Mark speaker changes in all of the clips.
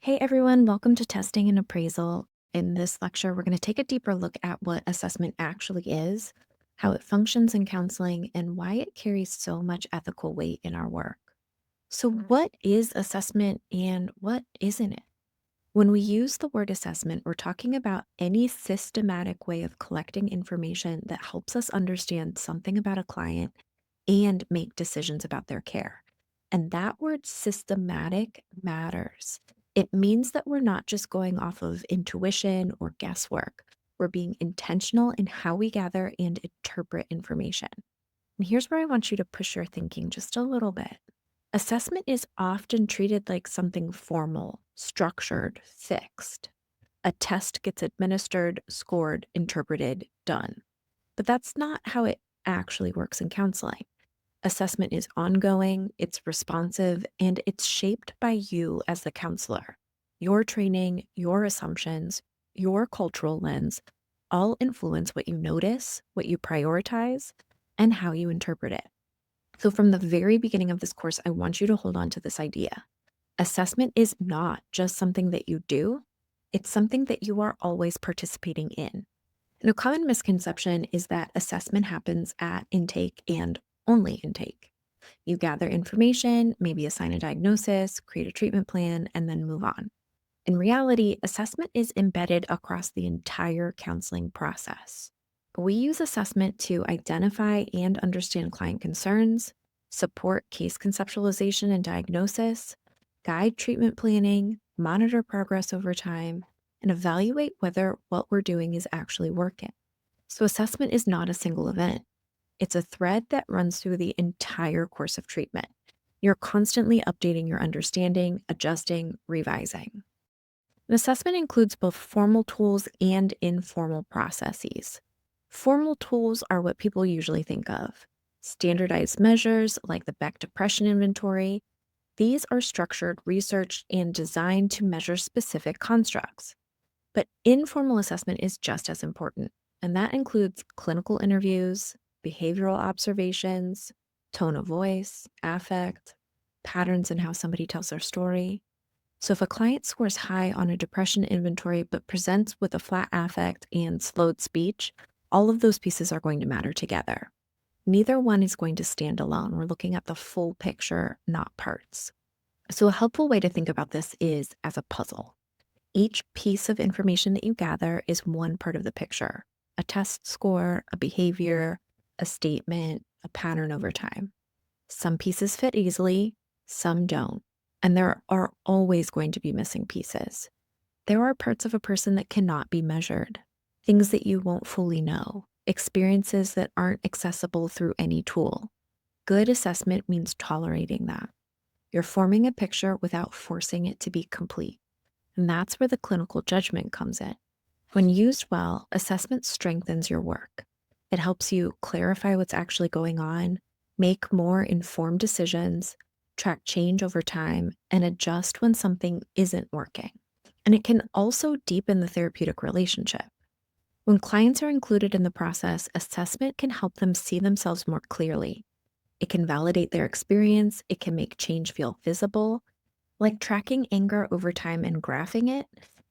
Speaker 1: Hey everyone, welcome to Testing and Appraisal. In this lecture, we're going to take a deeper look at what assessment actually is, how it functions in counseling, and why it carries so much ethical weight in our work. So, what is assessment and what isn't it? When we use the word assessment, we're talking about any systematic way of collecting information that helps us understand something about a client and make decisions about their care. And that word systematic matters. It means that we're not just going off of intuition or guesswork. We're being intentional in how we gather and interpret information. And here's where I want you to push your thinking just a little bit. Assessment is often treated like something formal, structured, fixed. A test gets administered, scored, interpreted, done. But that's not how it actually works in counseling. Assessment is ongoing, it's responsive, and it's shaped by you as the counselor. Your training, your assumptions, your cultural lens all influence what you notice, what you prioritize, and how you interpret it. So, from the very beginning of this course, I want you to hold on to this idea. Assessment is not just something that you do, it's something that you are always participating in. And a common misconception is that assessment happens at intake and only intake. You gather information, maybe assign a diagnosis, create a treatment plan, and then move on. In reality, assessment is embedded across the entire counseling process. We use assessment to identify and understand client concerns, support case conceptualization and diagnosis, guide treatment planning, monitor progress over time, and evaluate whether what we're doing is actually working. So, assessment is not a single event, it's a thread that runs through the entire course of treatment. You're constantly updating your understanding, adjusting, revising. An assessment includes both formal tools and informal processes. Formal tools are what people usually think of. Standardized measures like the Beck Depression Inventory, these are structured, researched, and designed to measure specific constructs. But informal assessment is just as important, and that includes clinical interviews, behavioral observations, tone of voice, affect, patterns in how somebody tells their story. So, if a client scores high on a depression inventory but presents with a flat affect and slowed speech, all of those pieces are going to matter together. Neither one is going to stand alone. We're looking at the full picture, not parts. So, a helpful way to think about this is as a puzzle. Each piece of information that you gather is one part of the picture: a test score, a behavior, a statement, a pattern over time. Some pieces fit easily, some don't. And there are always going to be missing pieces. There are parts of a person that cannot be measured, things that you won't fully know, experiences that aren't accessible through any tool. Good assessment means tolerating that. You're forming a picture without forcing it to be complete. And that's where the clinical judgment comes in. When used well, assessment strengthens your work. It helps you clarify what's actually going on, make more informed decisions, track change over time, and adjust when something isn't working. And it can also deepen the therapeutic relationship. When clients are included in the process, assessment can help them see themselves more clearly. It can validate their experience, it can make change feel visible, like tracking anger over time and graphing it.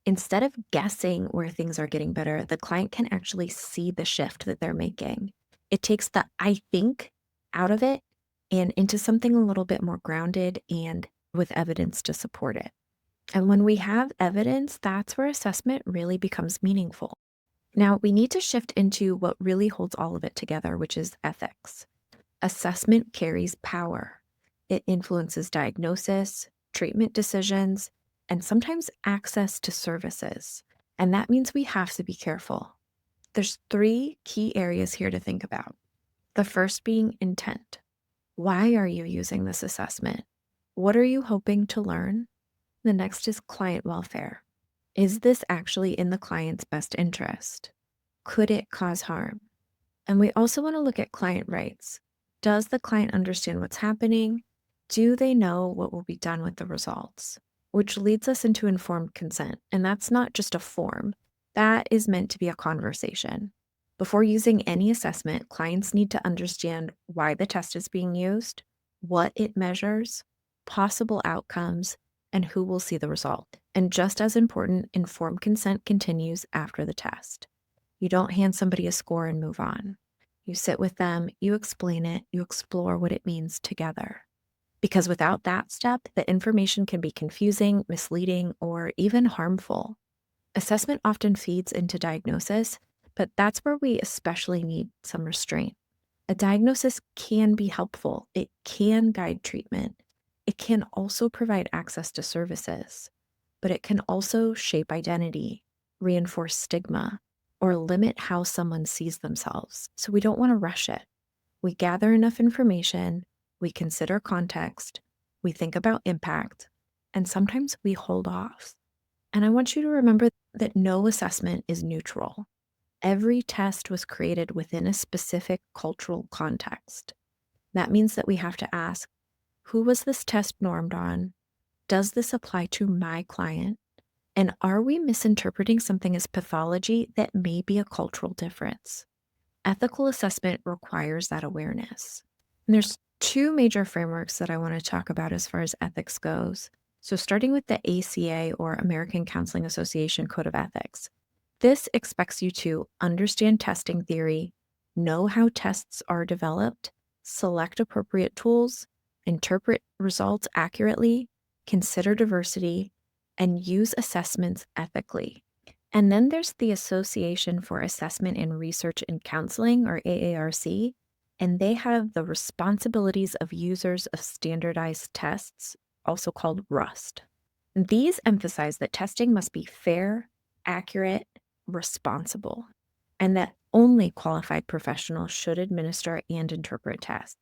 Speaker 1: Instead of guessing where things are getting better, the client can actually see the shift that they're making. It takes the I think out of it and into something a little bit more grounded and with evidence to support it. And when we have evidence, that's where assessment really becomes meaningful. Now, we need to shift into what really holds all of it together, which is ethics. Assessment carries power. It influences diagnosis, treatment decisions, and sometimes access to services. And that means we have to be careful. There's three key areas here to think about. The first being intent. Why are you using this assessment? What are you hoping to learn? The next is client welfare. Is this actually in the client's best interest? Could it cause harm? And we also want to look at client rights. Does the client understand what's happening? Do they know what will be done with the results? Which leads us into informed consent. And that's not just a form, that is meant to be a conversation. Before using any assessment, clients need to understand why the test is being used, what it measures, possible outcomes, and who will see the result. And just as important, informed consent continues after the test. You don't hand somebody a score and move on. You sit with them, you explain it, you explore what it means together. Because without that step, the information can be confusing, misleading, or even harmful. Assessment often feeds into diagnosis, but that's where we especially need some restraint. A diagnosis can be helpful, it can guide treatment, it can also provide access to services, but it can also shape identity, reinforce stigma, or limit how someone sees themselves. So we don't want to rush it. We gather enough information, we consider context, we think about impact, and sometimes we hold off. And I want you to remember that no assessment is neutral. Every test was created within a specific cultural context. That means that we have to ask, who was this test normed on? Does this apply to my client? And are we misinterpreting something as pathology that may be a cultural difference? Ethical assessment requires that awareness. And there's two major frameworks that I want to talk about as far as ethics goes. So, starting with the ACA, or American Counseling Association Code of Ethics. This expects you to understand testing theory, know how tests are developed, select appropriate tools, interpret results accurately, consider diversity, and use assessments ethically. And then there's the Association for Assessment in Research and Counseling, or AARC, and they have the responsibilities of users of standardized tests, also called RUST. These emphasize that testing must be fair, accurate, responsible, and that only qualified professionals should administer and interpret tests.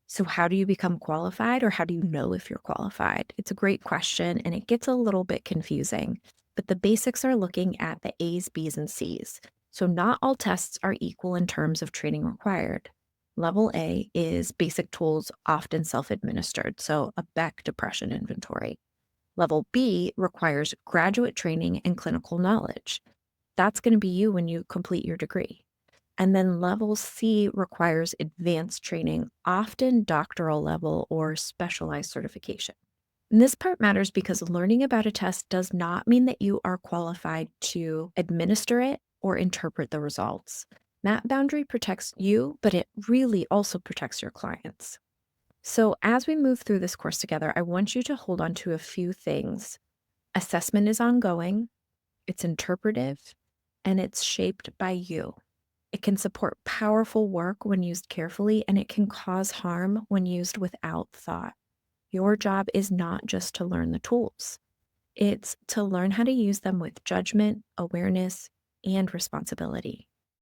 Speaker 1: So, how do you become qualified, or how do you know if you're qualified? It's a great question, and it gets a little bit confusing, but the basics are looking at the A's, B's, and C's. So, not all tests are equal in terms of training required. Level A is basic tools, often self administered, so a Beck depression inventory. Level B requires graduate training and clinical knowledge. That's going to be you when you complete your degree. And then level C requires advanced training, often doctoral level or specialized certification. And this part matters because learning about a test does not mean that you are qualified to administer it or interpret the results. That boundary protects you, but it really also protects your clients. So, as we move through this course together, I want you to hold on to a few things. Assessment is ongoing, it's interpretive, and it's shaped by you. It can support powerful work when used carefully, and it can cause harm when used without thought. Your job is not just to learn the tools, it's to learn how to use them with judgment, awareness, and responsibility.